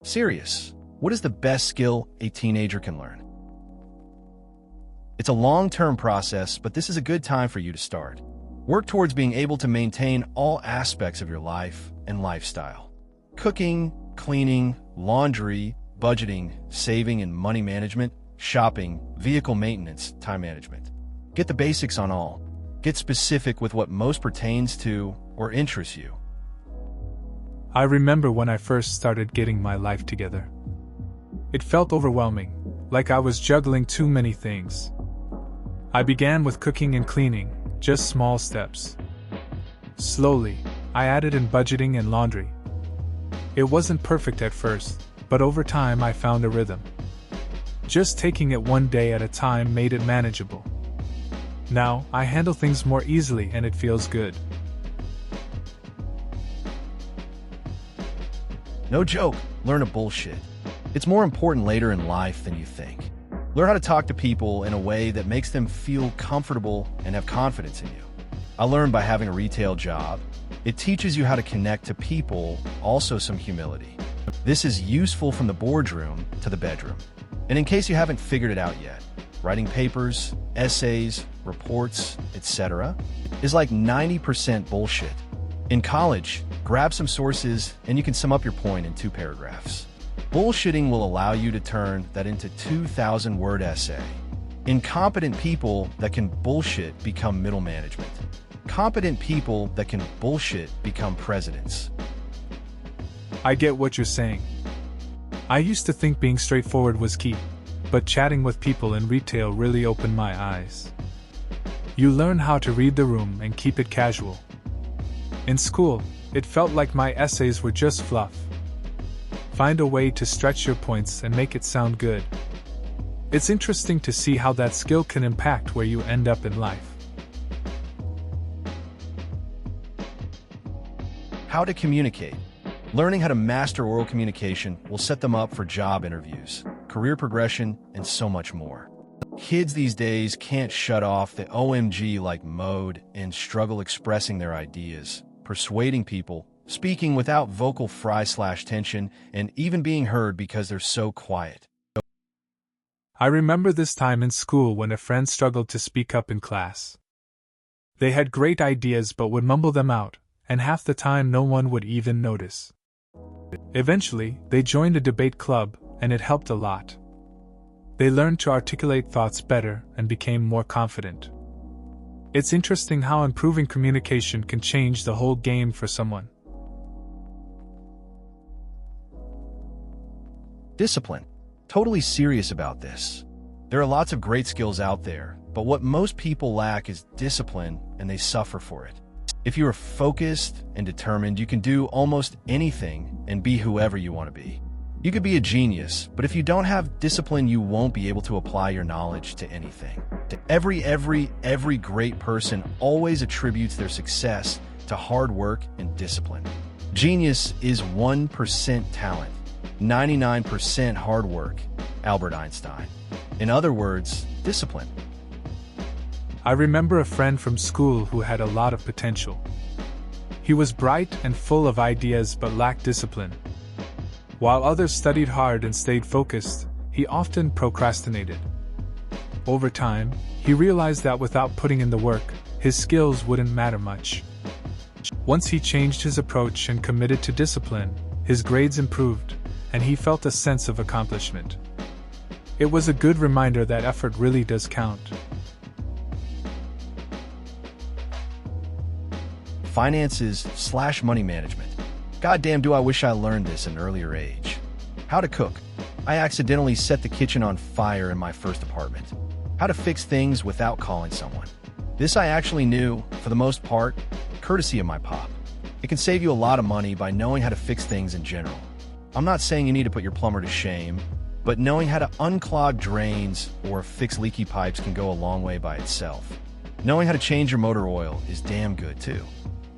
Serious. What is the best skill a teenager can learn? It's a long-term process, but this is a good time for you to start. Work towards being able to maintain all aspects of your life and lifestyle. Cooking, cleaning, laundry, budgeting, saving and money management, shopping, vehicle maintenance, time management. Get the basics on all. Get specific with what most pertains to or interests you. I remember when I first started getting my life together. It felt overwhelming, like I was juggling too many things. I began with cooking and cleaning, just small steps. Slowly, I added in budgeting and laundry. It wasn't perfect at first, but over time I found a rhythm. Just taking it one day at a time made it manageable. Now, I handle things more easily and it feels good. No joke, learn a bullshit. It's more important later in life than you think. Learn how to talk to people in a way that makes them feel comfortable and have confidence in you. I learned by having a retail job. It teaches you how to connect to people, also some humility. This is useful from the boardroom to the bedroom. And in case you haven't figured it out yet, writing papers, essays, reports, etc. is like 90% bullshit. In college, grab some sources and you can sum up your point in 2 paragraphs. Bullshitting will allow you to turn that into 2,000-word essay. Incompetent people that can bullshit become middle management. Competent people that can bullshit become presidents. I get what you're saying. I used to think being straightforward was key, but chatting with people in retail really opened my eyes. You learn how to read the room and keep it casual. In school, it felt like my essays were just fluff. Find a way to stretch your points and make it sound good. It's interesting to see how that skill can impact where you end up in life. How to communicate. Learning how to master oral communication will set them up for job interviews, career progression, and so much more. Kids these days can't shut off the OMG like mode and struggle expressing their ideas, persuading people, speaking without vocal fry/tension, and even being heard because they're so quiet. I remember this time in school when a friend struggled to speak up in class. They had great ideas but would mumble them out, and half the time no one would even notice. Eventually, they joined a debate club, and it helped a lot. They learned to articulate thoughts better and became more confident. It's interesting how improving communication can change the whole game for someone. Discipline. Totally serious about this. There are lots of great skills out there, but what most people lack is discipline, and they suffer for it. If you are focused and determined, you can do almost anything and be whoever you want to be. You could be a genius, but if you don't have discipline, you won't be able to apply your knowledge to anything. Every great person always attributes their success to hard work and discipline. Genius is 1% talent, 99% hard work, Albert Einstein. In other words, discipline. I remember a friend from school who had a lot of potential. He was bright and full of ideas but lacked discipline. While others studied hard and stayed focused, he often procrastinated. Over time, he realized that without putting in the work, his skills wouldn't matter much. Once he changed his approach and committed to discipline, his grades improved, and he felt a sense of accomplishment. It was a good reminder that effort really does count. Finances/money management. Goddamn, do I wish I learned this at an earlier age. How to cook. I accidentally set the kitchen on fire in my first apartment. How to fix things without calling someone. This I actually knew, for the most part, courtesy of my pop. It can save you a lot of money by knowing how to fix things in general. I'm not saying you need to put your plumber to shame, but knowing how to unclog drains or fix leaky pipes can go a long way by itself. Knowing how to change your motor oil is damn good too.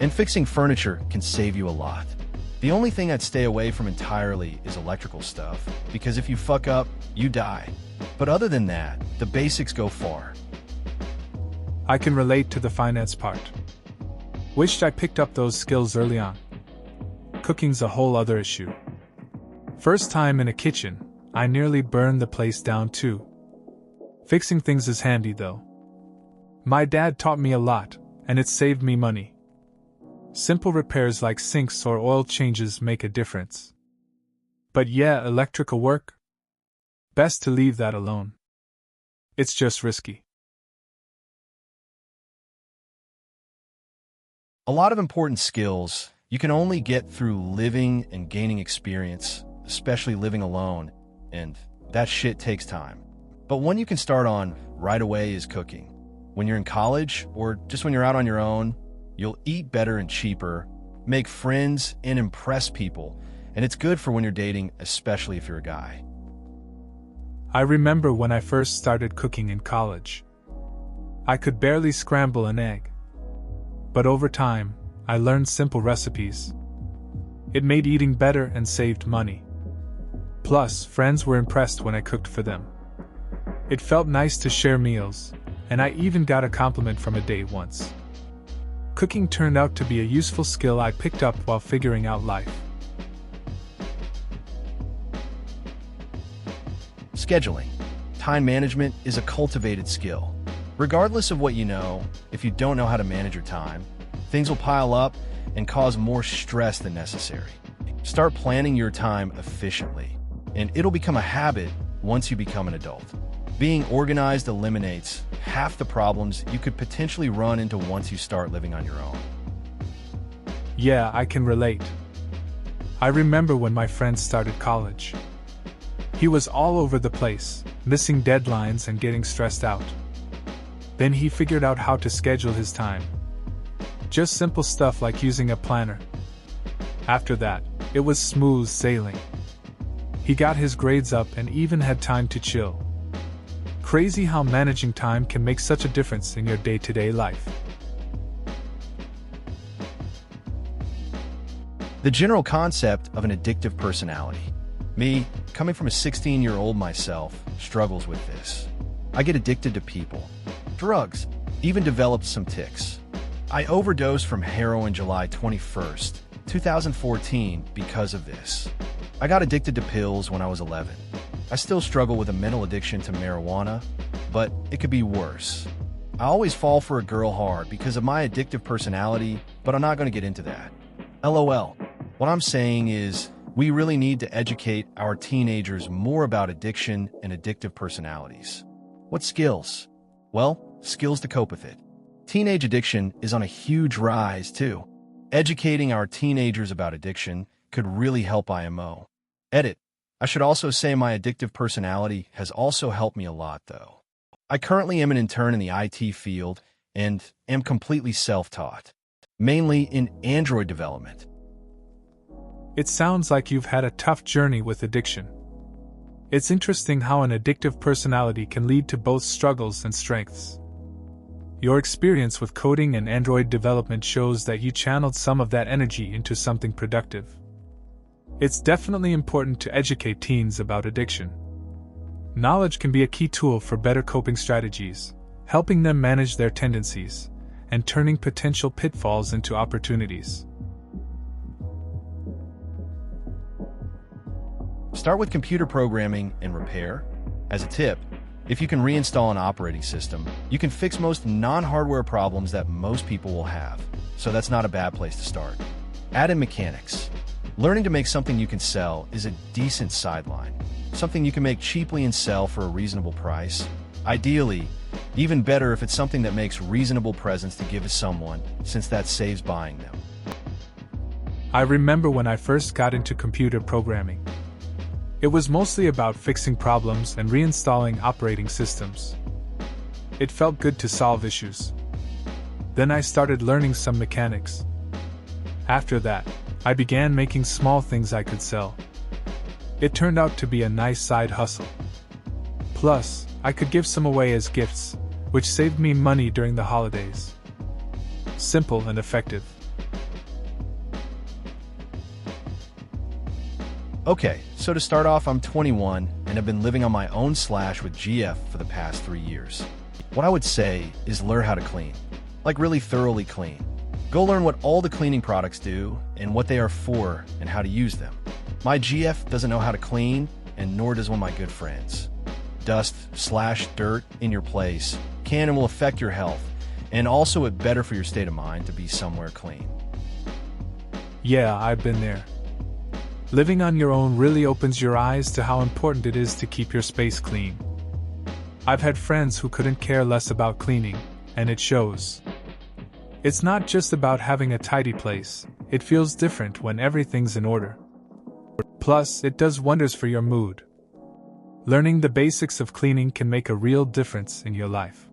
And fixing furniture can save you a lot. The only thing I'd stay away from entirely is electrical stuff, because if you fuck up, you die. But other than that, the basics go far. I can relate to the finance part. Wished I picked up those skills early on. Cooking's a whole other issue. First time in a kitchen, I nearly burned the place down too. Fixing things is handy though. My dad taught me a lot, and it saved me money. Simple repairs like sinks or oil changes make a difference. But yeah, electrical work? Best to leave that alone. It's just risky. A lot of important skills you can only get through living and gaining experience, especially living alone, and that shit takes time. But one you can start on right away is cooking. When you're in college, or just when you're out on your own, you'll eat better and cheaper, make friends, and impress people, and it's good for when you're dating, especially if you're a guy. I remember when I first started cooking in college. I could barely scramble an egg. But over time, I learned simple recipes. It made eating better and saved money. Plus, friends were impressed when I cooked for them. It felt nice to share meals, and I even got a compliment from a date once. Cooking turned out to be a useful skill I picked up while figuring out life. Scheduling. Time management is a cultivated skill. Regardless of what you know, if you don't know how to manage your time, things will pile up and cause more stress than necessary. Start planning your time efficiently, and it'll become a habit once you become an adult. Being organized eliminates half the problems you could potentially run into once you start living on your own. Yeah, I can relate. I remember when my friend started college. He was all over the place, missing deadlines and getting stressed out. Then he figured out how to schedule his time. Just simple stuff like using a planner. After that, it was smooth sailing. He got his grades up and even had time to chill. Crazy how managing time can make such a difference in your day-to-day life. The general concept of an addictive personality. Me, coming from a 16-year-old myself, struggles with this. I get addicted to people, drugs, even developed some tics. I overdosed from heroin July 21st, 2014 because of this. I got addicted to pills when I was 11. I still struggle with a mental addiction to marijuana, but it could be worse. I always fall for a girl hard because of my addictive personality, but I'm not going to get into that. LOL. What I'm saying is, we really need to educate our teenagers more about addiction and addictive personalities. What skills? Well, skills to cope with it. Teenage addiction is on a huge rise, too. Educating our teenagers about addiction could really help IMO. Edit. I should also say my addictive personality has also helped me a lot, though. I currently am an intern in the IT field and am completely self-taught, mainly in Android development. It sounds like you've had a tough journey with addiction. It's interesting how an addictive personality can lead to both struggles and strengths. Your experience with coding and Android development shows that you channeled some of that energy into something productive. It's definitely important to educate teens about addiction. Knowledge can be a key tool for better coping strategies, helping them manage their tendencies, and turning potential pitfalls into opportunities. Start with computer programming and repair. As a tip, if you can reinstall an operating system, you can fix most non-hardware problems that most people will have, so that's not a bad place to start. Add in mechanics. Learning to make something you can sell is a decent sideline, something you can make cheaply and sell for a reasonable price. Ideally, even better if it's something that makes reasonable presents to give to someone, since that saves buying them. I remember when I first got into computer programming. It was mostly about fixing problems and reinstalling operating systems. It felt good to solve issues. Then I started learning some mechanics. After that, I began making small things I could sell. It turned out to be a nice side hustle. Plus, I could give some away as gifts, which saved me money during the holidays. Simple and effective. Okay, so to start off, I'm 21 and have been living on my own Slash with GF for the past 3 years. What I would say is learn how to clean. Like really thoroughly clean. Go learn what all the cleaning products do and what they are for and how to use them. My GF doesn't know how to clean, and nor does one of my good friends. Dust/dirt in your place can and will affect your health, and also it's better for your state of mind to be somewhere clean. Yeah, I've been there. Living on your own really opens your eyes to how important it is to keep your space clean. I've had friends who couldn't care less about cleaning, and it shows. It's not just about having a tidy place, it feels different when everything's in order. Plus, it does wonders for your mood. Learning the basics of cleaning can make a real difference in your life.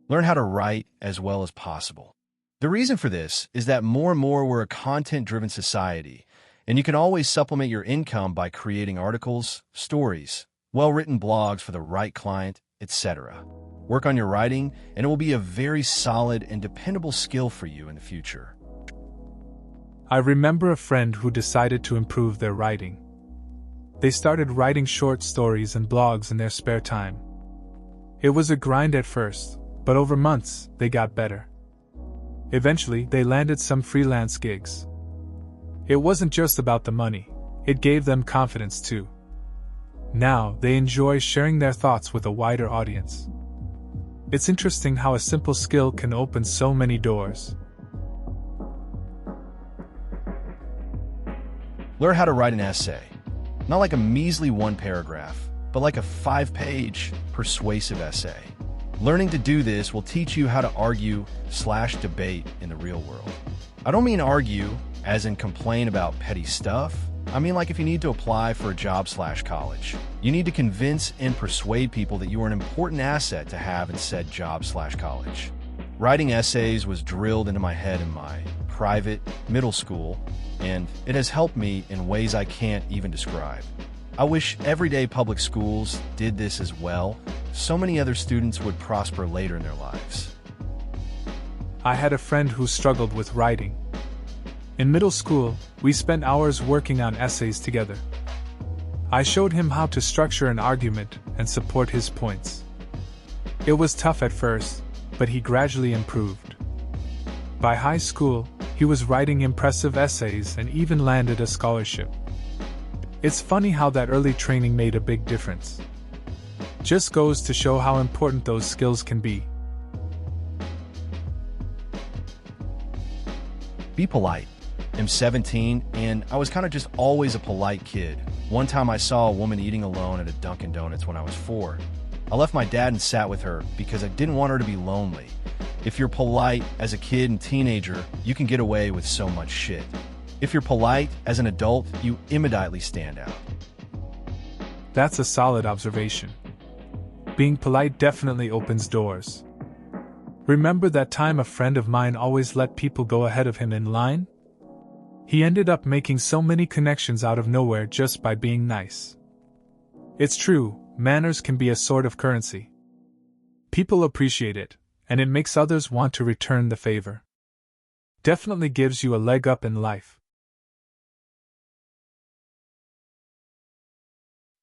Learn how to write as well as possible. The reason for this is that more and more we're a content-driven society, and you can always supplement your income by creating articles, stories, well-written blogs for the right client, etc. Work on your writing, and it will be a very solid and dependable skill for you in the future. I remember a friend who decided to improve their writing. They started writing short stories and blogs in their spare time. It was a grind at first, but over months, they got better. Eventually, they landed some freelance gigs. It wasn't just about the money, it gave them confidence too. Now, they enjoy sharing their thoughts with a wider audience. It's interesting how a simple skill can open so many doors. Learn how to write an essay. Not like a measly one paragraph, but like a 5-page, persuasive essay. Learning to do this will teach you how to argue/debate in the real world. I don't mean argue as in complain about petty stuff. I mean like if you need to apply for a job/college. You need to convince and persuade people that you are an important asset to have in said job/college. Writing essays was drilled into my head in my private middle school, and it has helped me in ways I can't even describe. I wish everyday public schools did this as well. So many other students would prosper later in their lives. I had a friend who struggled with writing. In middle school, we spent hours working on essays together. I showed him how to structure an argument and support his points. It was tough at first, but he gradually improved. By high school, he was writing impressive essays and even landed a scholarship. It's funny how that early training made a big difference. Just goes to show how important those skills can be. Be polite. I'm 17, and I was kind of just always a polite kid. One time I saw a woman eating alone at a Dunkin' Donuts when I was 4. I left my dad and sat with her because I didn't want her to be lonely. If you're polite as a kid and teenager, you can get away with so much shit. If you're polite as an adult, you immediately stand out. That's a solid observation. Being polite definitely opens doors. Remember that time a friend of mine always let people go ahead of him in line? He ended up making so many connections out of nowhere just by being nice. It's true, manners can be a sort of currency. People appreciate it, and it makes others want to return the favor. Definitely gives you a leg up in life.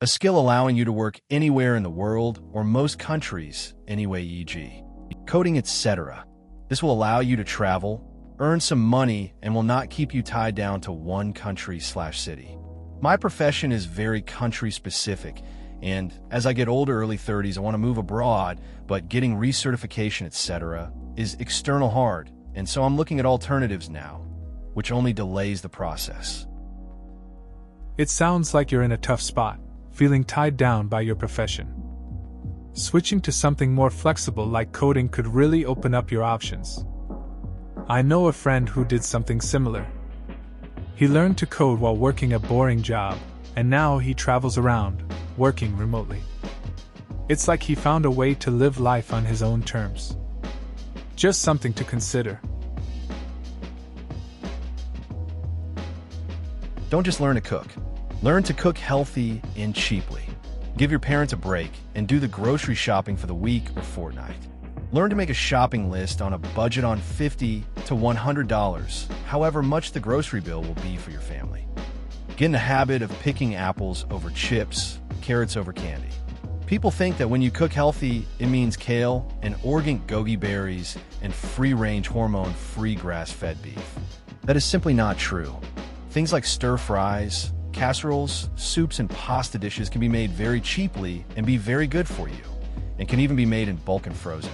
A skill allowing you to work anywhere in the world or most countries anyway, e.g. coding, etc. This will allow you to travel, earn some money, and will not keep you tied down to one country/city. My profession is very country-specific, and as I get older, early 30s, I want to move abroad, but getting recertification, etc. is external hard, and so I'm looking at alternatives now, which only delays the process. It sounds like you're in a tough spot, feeling tied down by your profession. Switching to something more flexible like coding could really open up your options. I know a friend who did something similar. He learned to code while working a boring job, and now he travels around, working remotely. It's like he found a way to live life on his own terms. Just something to consider. Don't just learn to cook. Learn to cook healthy and cheaply. Give your parents a break and do the grocery shopping for the week or fortnight. Learn to make a shopping list on a budget on $50 to $100, however much the grocery bill will be for your family. Get in the habit of picking apples over chips, carrots over candy. People think that when you cook healthy, it means kale and organic goji berries and free-range hormone-free grass-fed beef. That is simply not true. Things like stir-fries, casseroles, soups, and pasta dishes can be made very cheaply and be very good for you, and can even be made in bulk and frozen.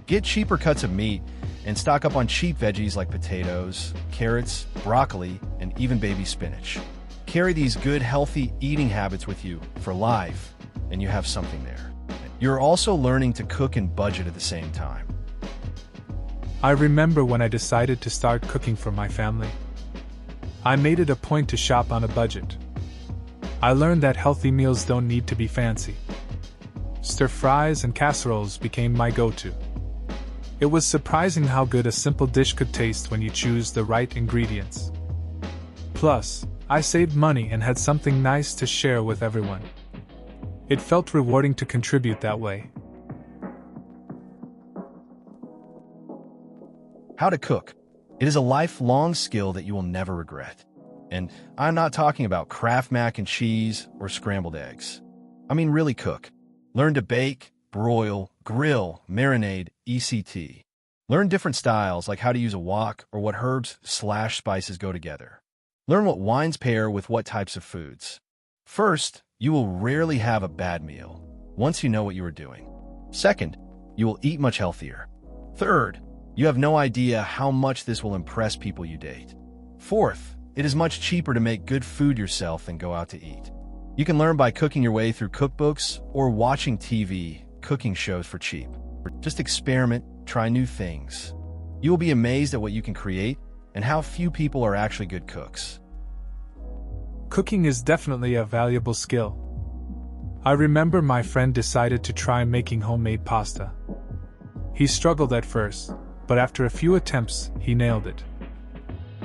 Get cheaper cuts of meat and stock up on cheap veggies like potatoes, carrots, broccoli, and even baby spinach. Carry these good, healthy eating habits with you for life, and you have something there. You're also learning to cook and budget at the same time. I remember when I decided to start cooking for my family. I made it a point to shop on a budget. I learned that healthy meals don't need to be fancy. Stir-fries and casseroles became my go-to. It was surprising how good a simple dish could taste when you choose the right ingredients. Plus, I saved money and had something nice to share with everyone. It felt rewarding to contribute that way. How to cook. It is a lifelong skill that you will never regret. And I'm not talking about Kraft mac and cheese or scrambled eggs. I mean really cook. Learn to bake, broil, grill, marinade, etc. Learn different styles like how to use a wok or what herbs/spices go together. Learn what wines pair with what types of foods. First, you will rarely have a bad meal once you know what you are doing. Second, you will eat much healthier. Third, you have no idea how much this will impress people you date. Fourth, it is much cheaper to make good food yourself than go out to eat. You can learn by cooking your way through cookbooks or watching TV cooking shows for cheap. Just experiment, try new things. You will be amazed at what you can create and how few people are actually good cooks. Cooking is definitely a valuable skill. I remember my friend decided to try making homemade pasta. He struggled at first, but after a few attempts, he nailed it.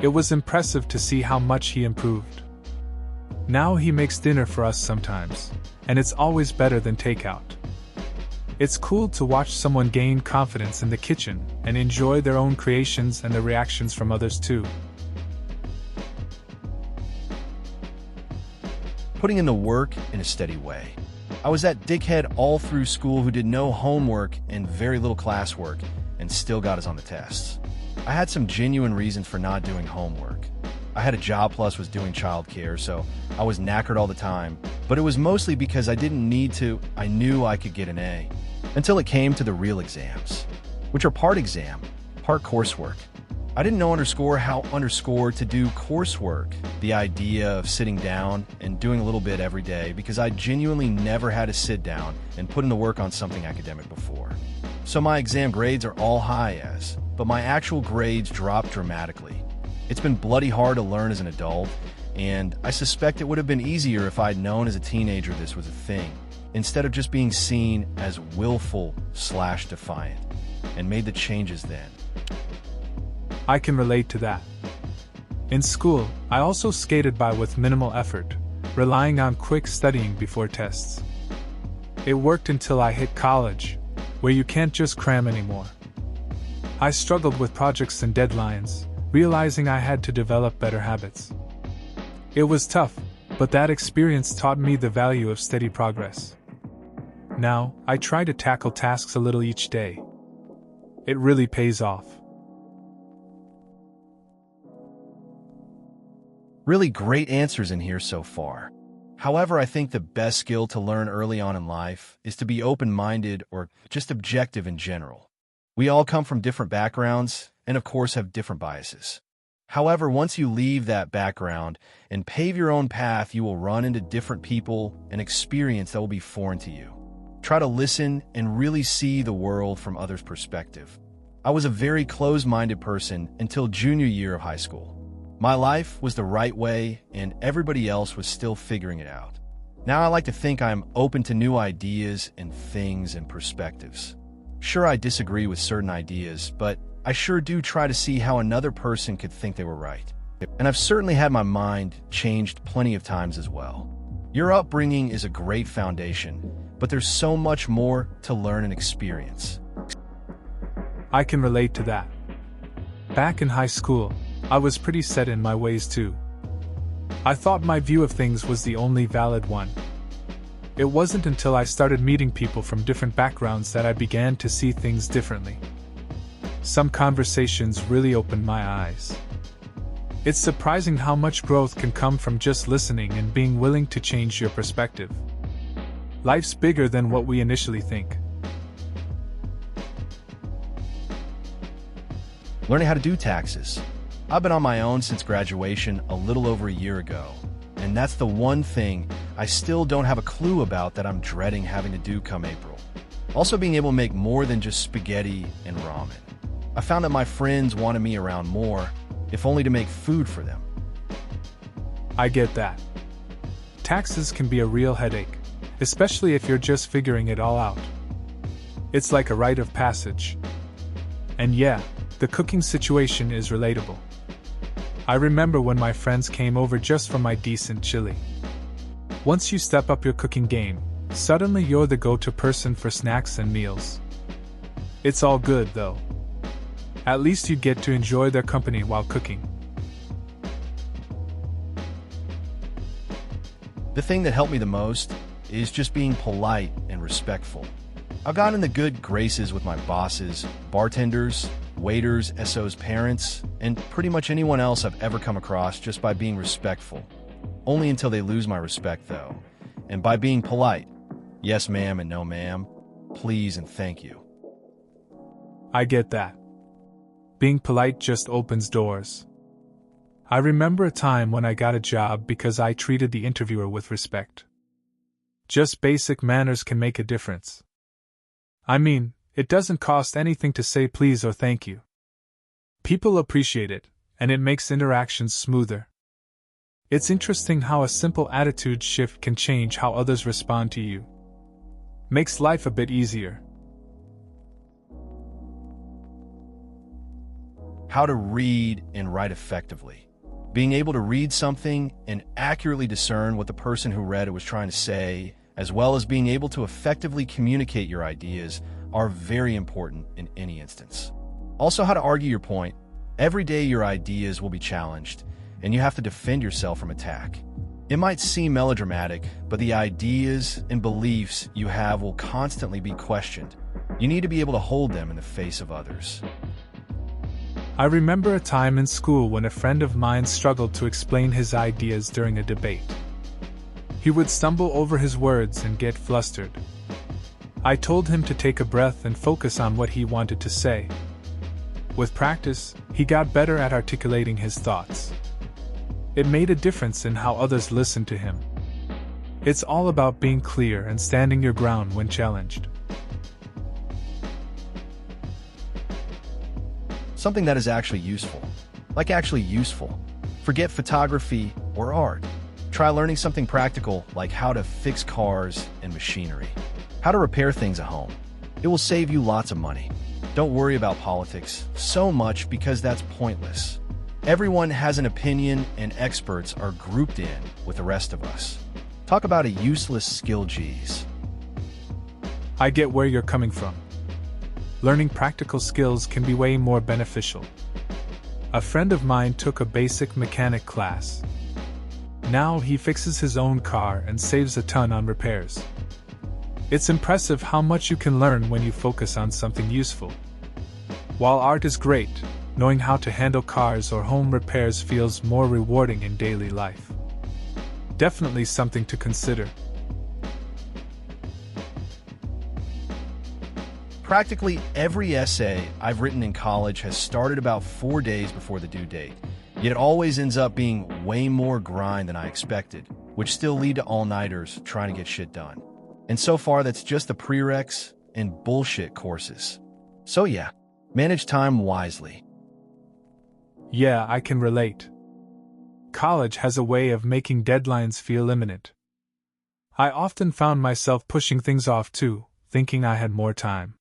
It was impressive to see how much he improved. Now he makes dinner for us sometimes, and it's always better than takeout. It's cool to watch someone gain confidence in the kitchen and enjoy their own creations and the reactions from others too. Putting in the work in a steady way. I was that dickhead all through school who did no homework and very little classwork and still got us on the tests. I had some genuine reasons for not doing homework. I had a job plus was doing childcare, so I was knackered all the time, but it was mostly because I didn't need to. I knew I could get an A. Until it came to the real exams, which are part exam, part coursework. I didn't know how to do coursework, the idea of sitting down and doing a little bit every day, because I genuinely never had to sit down and put in the work on something academic before. So my exam grades are all high but my actual grades dropped dramatically. It's been bloody hard to learn as an adult, and I suspect it would have been easier if I'd known as a teenager this was a thing, instead of just being seen as willful/defiant, and made the changes then. I can relate to that. In school, I also skated by with minimal effort, relying on quick studying before tests. It worked until I hit college, where you can't just cram anymore. I struggled with projects and deadlines, realizing I had to develop better habits. It was tough, but that experience taught me the value of steady progress. Now, I try to tackle tasks a little each day. It really pays off. Really great answers in here so far. However, I think the best skill to learn early on in life is to be open-minded or just objective in general. We all come from different backgrounds and, of course, have different biases. However, once you leave that background and pave your own path, you will run into different people and experience that will be foreign to you. Try to listen and really see the world from others' perspective. I was a very closed-minded person until junior year of high school. My life was the right way, and everybody else was still figuring it out. Now I like to think I'm open to new ideas and things and perspectives. Sure, I disagree with certain ideas, but I sure do try to see how another person could think they were right. And I've certainly had my mind changed plenty of times as well. Your upbringing is a great foundation, but there's so much more to learn and experience. I can relate to that. Back in high school, I was pretty set in my ways too. I thought my view of things was the only valid one. It wasn't until I started meeting people from different backgrounds that I began to see things differently. Some conversations really opened my eyes. It's surprising how much growth can come from just listening and being willing to change your perspective. Life's bigger than what we initially think. Learning how to do taxes. I've been on my own since graduation a little over a year ago, and that's the one thing I still don't have a clue about that I'm dreading having to do come April. Also being able to make more than just spaghetti and ramen. I found that my friends wanted me around more, if only to make food for them. I get that. Taxes can be a real headache, especially if you're just figuring it all out. It's like a rite of passage. And yeah, the cooking situation is relatable. I remember when my friends came over just for my decent chili. Once you step up your cooking game, suddenly you're the go-to person for snacks and meals. It's all good, though. At least you get to enjoy their company while cooking. The thing that helped me the most is just being polite and respectful. I've gotten in the good graces with my bosses, bartenders, waiters, SO's parents, and pretty much anyone else I've ever come across just by being respectful. Only until they lose my respect, though. And by being polite. Yes, ma'am, and no, ma'am. Please and thank you. I get that. Being polite just opens doors. I remember a time when I got a job because I treated the interviewer with respect. Just basic manners can make a difference. I mean, it doesn't cost anything to say please or thank you. People appreciate it, and it makes interactions smoother. It's interesting how a simple attitude shift can change how others respond to you. Makes life a bit easier. How to read and write effectively. Being able to read something and accurately discern what the person who read it was trying to say, as well as being able to effectively communicate your ideas, are very important in any instance. Also, how to argue your point. Every day your ideas will be challenged, and you have to defend yourself from attack. It might seem melodramatic, but the ideas and beliefs you have will constantly be questioned. You need to be able to hold them in the face of others. I remember a time in school when a friend of mine struggled to explain his ideas during a debate. He would stumble over his words and get flustered. I told him to take a breath and focus on what he wanted to say. With practice, he got better at articulating his thoughts. It made a difference in how others listened to him. It's all about being clear and standing your ground when challenged. Something that is actually useful. Like actually useful. Forget photography or art. Try learning something practical like how to fix cars and machinery. How to repair things at home. It will save you lots of money. Don't worry about politics so much because that's pointless. Everyone has an opinion and experts are grouped in with the rest of us. Talk about a useless skill, geez. I get where you're coming from. Learning practical skills can be way more beneficial. A friend of mine took a basic mechanic class. Now he fixes his own car and saves a ton on repairs. It's impressive how much you can learn when you focus on something useful. While art is great, knowing how to handle cars or home repairs feels more rewarding in daily life. Definitely something to consider. Practically every essay I've written in college has started about 4 days before the due date, yet it always ends up being way more grind than I expected, which still lead to all-nighters trying to get shit done. And so far, that's just the prereqs and bullshit courses. So yeah, manage time wisely. Yeah, I can relate. College has a way of making deadlines feel imminent. I often found myself pushing things off too, thinking I had more time.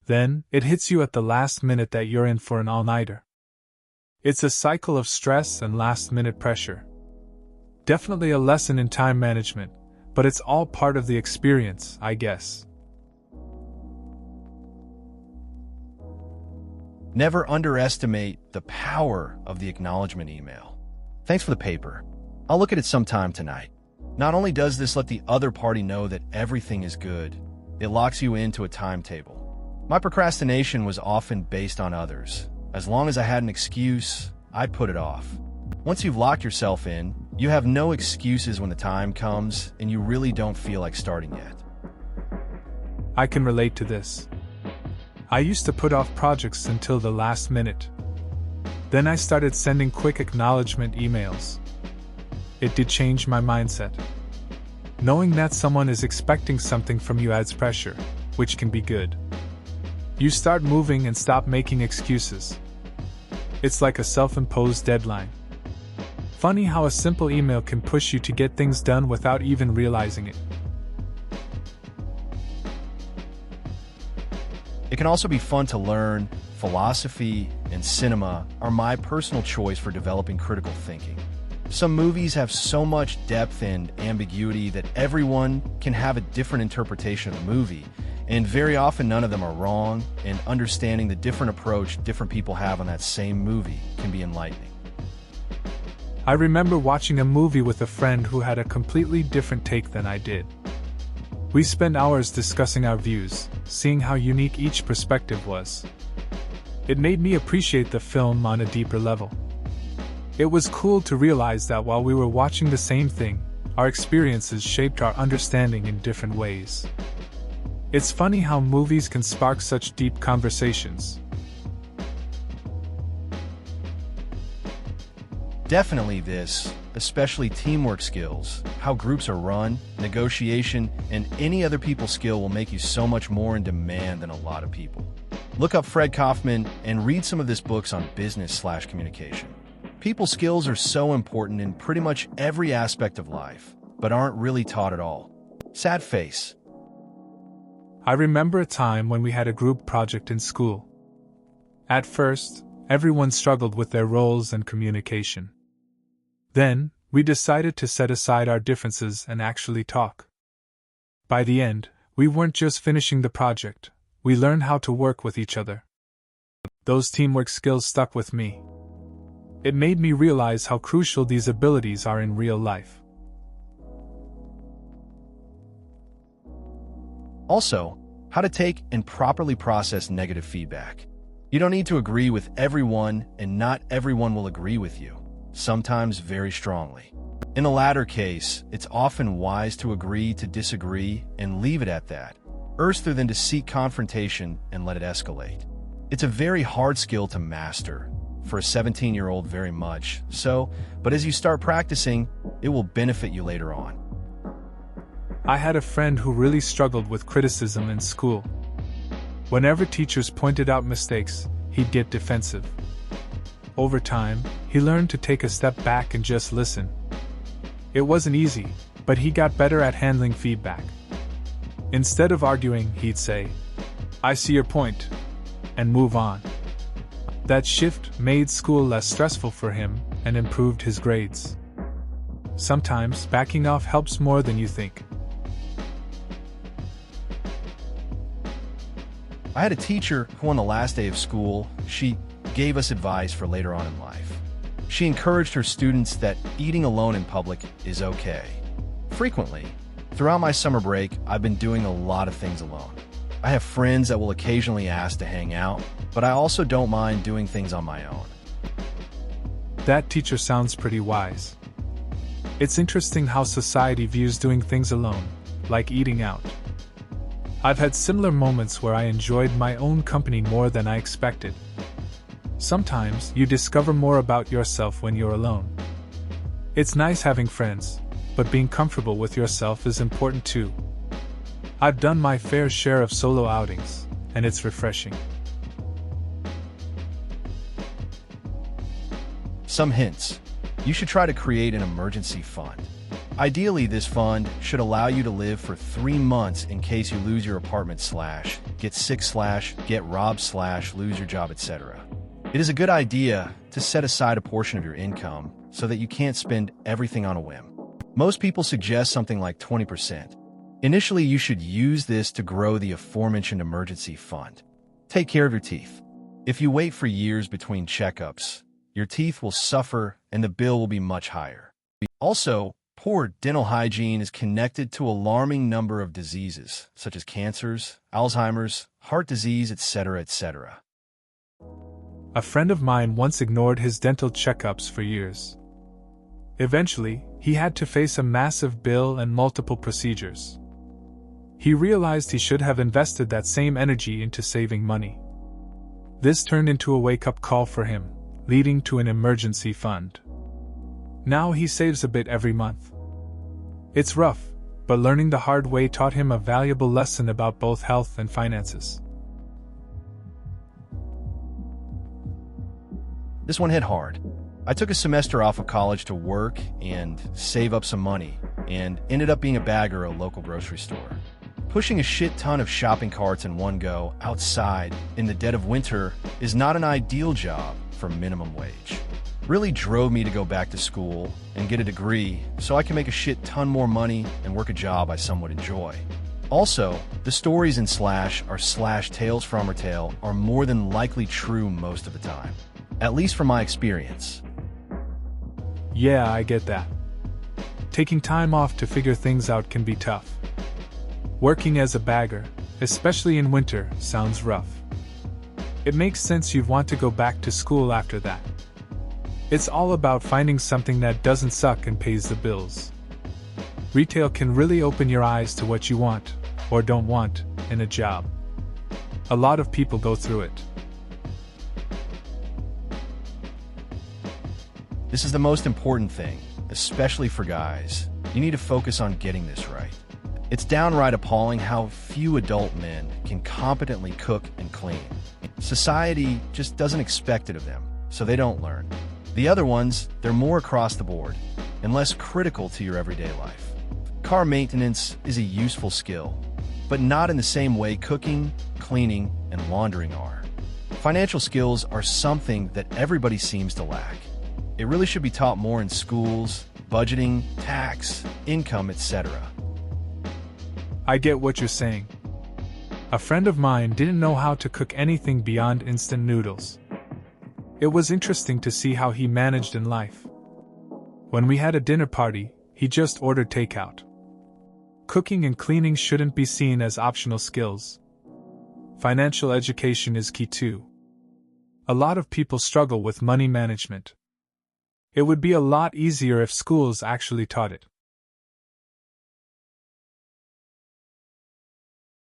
Then, it hits you at the last minute that you're in for an all-nighter. It's a cycle of stress and last-minute pressure. Definitely a lesson in time management, but it's all part of the experience, I guess. Never underestimate the power of the acknowledgement email. Thanks for the paper. I'll look at it sometime tonight. Not only does this let the other party know that everything is good, it locks you into a timetable. My procrastination was often based on others. As long as I had an excuse, I'd put it off. Once you've locked yourself in, you have no excuses when the time comes and you really don't feel like starting yet. I can relate to this. I used to put off projects until the last minute. Then I started sending quick acknowledgement emails. It did change my mindset. Knowing that someone is expecting something from you adds pressure, which can be good. You start moving and stop making excuses. It's like a self-imposed deadline. Funny how a simple email can push you to get things done without even realizing it. It can also be fun to learn. Philosophy and cinema are my personal choice for developing critical thinking. Some movies have so much depth and ambiguity that everyone can have a different interpretation of the movie, and very often none of them are wrong, and understanding the different approach different people have on that same movie can be enlightening. I remember watching a movie with a friend who had a completely different take than I did. We spent hours discussing our views, seeing how unique each perspective was. It made me appreciate the film on a deeper level. It was cool to realize that while we were watching the same thing, our experiences shaped our understanding in different ways. It's funny how movies can spark such deep conversations. Definitely this, especially teamwork skills, how groups are run, negotiation, and any other people skill will make you so much more in demand than a lot of people. Look up Fred Kaufman and read some of his books on business/communication. People skills are so important in pretty much every aspect of life, but aren't really taught at all. Sad face. I remember a time when we had a group project in school. At first, everyone struggled with their roles and communication. Then, we decided to set aside our differences and actually talk. By the end, we weren't just finishing the project, we learned how to work with each other. Those teamwork skills stuck with me. It made me realize how crucial these abilities are in real life. Also, how to take and properly process negative feedback. You don't need to agree with everyone, and not everyone will agree with you, sometimes very strongly. In the latter case, it's often wise to agree to disagree and leave it at that, rather than to seek confrontation and let it escalate. It's a very hard skill to master, for a 17-year-old very much so, but as you start practicing, it will benefit you later on. I had a friend who really struggled with criticism in school. Whenever teachers pointed out mistakes, he'd get defensive. Over time, he learned to take a step back and just listen. It wasn't easy, but he got better at handling feedback. Instead of arguing, he'd say, "I see your point," and move on. That shift made school less stressful for him and improved his grades. Sometimes backing off helps more than you think. I had a teacher who on the last day of school, she gave us advice for later on in life. She encouraged her students that eating alone in public is okay. Frequently, throughout my summer break, I've been doing a lot of things alone. I have friends that will occasionally ask to hang out, but I also don't mind doing things on my own. That teacher sounds pretty wise. It's interesting how society views doing things alone, like eating out. I've had similar moments where I enjoyed my own company more than I expected. Sometimes you discover more about yourself when you're alone. It's nice having friends, but being comfortable with yourself is important too. I've done my fair share of solo outings, and it's refreshing. Some hints. You should try to create an emergency fund. Ideally, this fund should allow you to live for 3 months in case you lose your apartment / get sick / get robbed / lose your job, etc. It is a good idea to set aside a portion of your income so that you can't spend everything on a whim. Most people suggest something like 20%. Initially, you should use this to grow the aforementioned emergency fund. Take care of your teeth. If you wait for years between checkups, your teeth will suffer and the bill will be much higher. Also, Poor dental hygiene is connected to an alarming number of diseases, such as cancers, Alzheimer's, heart disease, etc., etc. A friend of mine once ignored his dental checkups for years. Eventually, he had to face a massive bill and multiple procedures. He realized he should have invested that same energy into saving money. This turned into a wake-up call for him, leading to an emergency fund. Now he saves a bit every month. It's rough, but learning the hard way taught him a valuable lesson about both health and finances. This one hit hard. I took a semester off of college to work and save up some money, and ended up being a bagger at a local grocery store. Pushing a shit ton of shopping carts in one go outside in the dead of winter is not an ideal job for minimum wage. Really drove me to go back to school and get a degree so I can make a shit ton more money and work a job I somewhat enjoy. Also, the stories in Slash or Slash Tales from or Tale are more than likely true most of the time. At least from my experience. Yeah, I get that. Taking time off to figure things out can be tough. Working as a bagger, especially in winter, sounds rough. It makes sense you'd want to go back to school after that. It's all about finding something that doesn't suck and pays the bills. Retail can really open your eyes to what you want, or don't want, in a job. A lot of people go through it. This is the most important thing, especially for guys. You need to focus on getting this right. It's downright appalling how few adult men can competently cook and clean. Society just doesn't expect it of them, so they don't learn. The other ones, they're more across the board and less critical to your everyday life. Car maintenance is a useful skill, but not in the same way cooking, cleaning, and laundering are. Financial skills are something that everybody seems to lack. It really should be taught more in schools, budgeting, tax, income, etc. I get what you're saying. A friend of mine didn't know how to cook anything beyond instant noodles. It was interesting to see how he managed in life. When we had a dinner party, he just ordered takeout. Cooking and cleaning shouldn't be seen as optional skills. Financial education is key too. A lot of people struggle with money management. It would be a lot easier if schools actually taught it.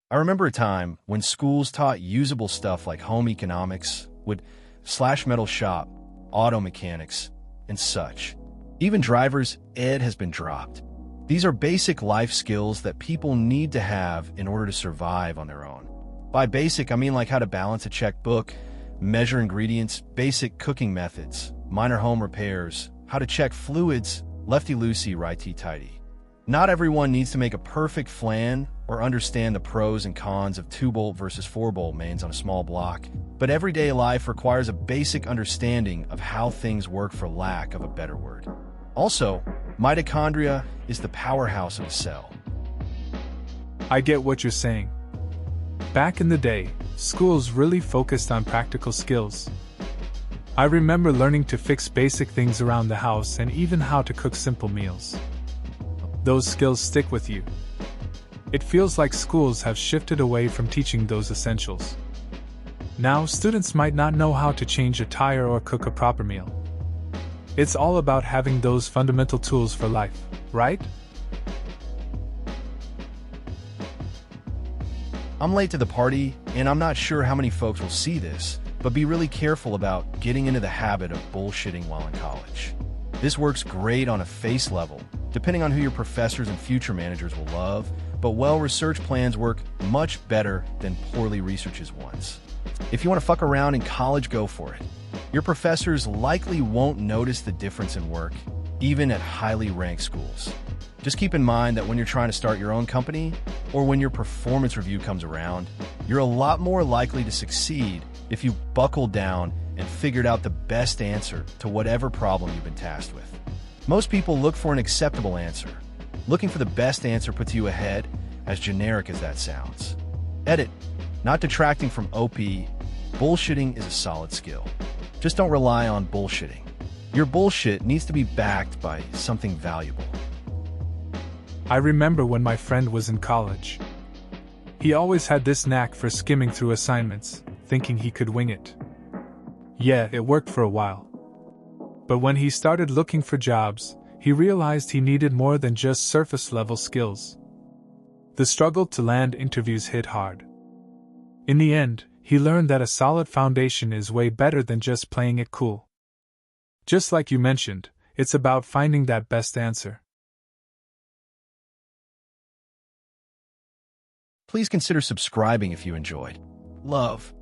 I remember a time when schools taught usable stuff like home economics, would slash metal shop, auto mechanics, and such. Even driver's ed has been dropped. These are basic life skills that people need to have in order to survive on their own. By basic, I mean like how to balance a checkbook, measure ingredients, basic cooking methods, minor home repairs, how to check fluids, lefty-loosey, righty-tighty. Not everyone needs to make a perfect flan or understand the pros and cons of 2-bolt versus 4-bolt mains on a small block, but everyday life requires a basic understanding of how things work, for lack of a better word. Also, mitochondria is the powerhouse of a cell. I get what you're saying. Back in the day, schools really focused on practical skills. I remember learning to fix basic things around the house and even how to cook simple meals. Those skills stick with you. It feels like schools have shifted away from teaching those essentials. Now, students might not know how to change a tire or cook a proper meal. It's all about having those fundamental tools for life, right? I'm late to the party, and I'm not sure how many folks will see this, but be really careful about getting into the habit of bullshitting while in college. This works great on a face level, depending on who your professors and future managers will love, but well-researched plans work much better than poorly researched ones. If you want to fuck around in college, go for it. Your professors likely won't notice the difference in work, even at highly ranked schools. Just keep in mind that when you're trying to start your own company, or when your performance review comes around, you're a lot more likely to succeed if you buckled down and figured out the best answer to whatever problem you've been tasked with. Most people look for an acceptable answer. Looking for the best answer puts you ahead, as generic as that sounds. Edit. Not detracting from OP, bullshitting is a solid skill. Just don't rely on bullshitting. Your bullshit needs to be backed by something valuable. I remember when my friend was in college. He always had this knack for skimming through assignments, thinking he could wing it. Yeah, it worked for a while. But when he started looking for jobs, he realized he needed more than just surface-level skills. The struggle to land interviews hit hard. In the end, he learned that a solid foundation is way better than just playing it cool. Just like you mentioned, it's about finding that best answer. Please consider subscribing if you enjoyed. Love.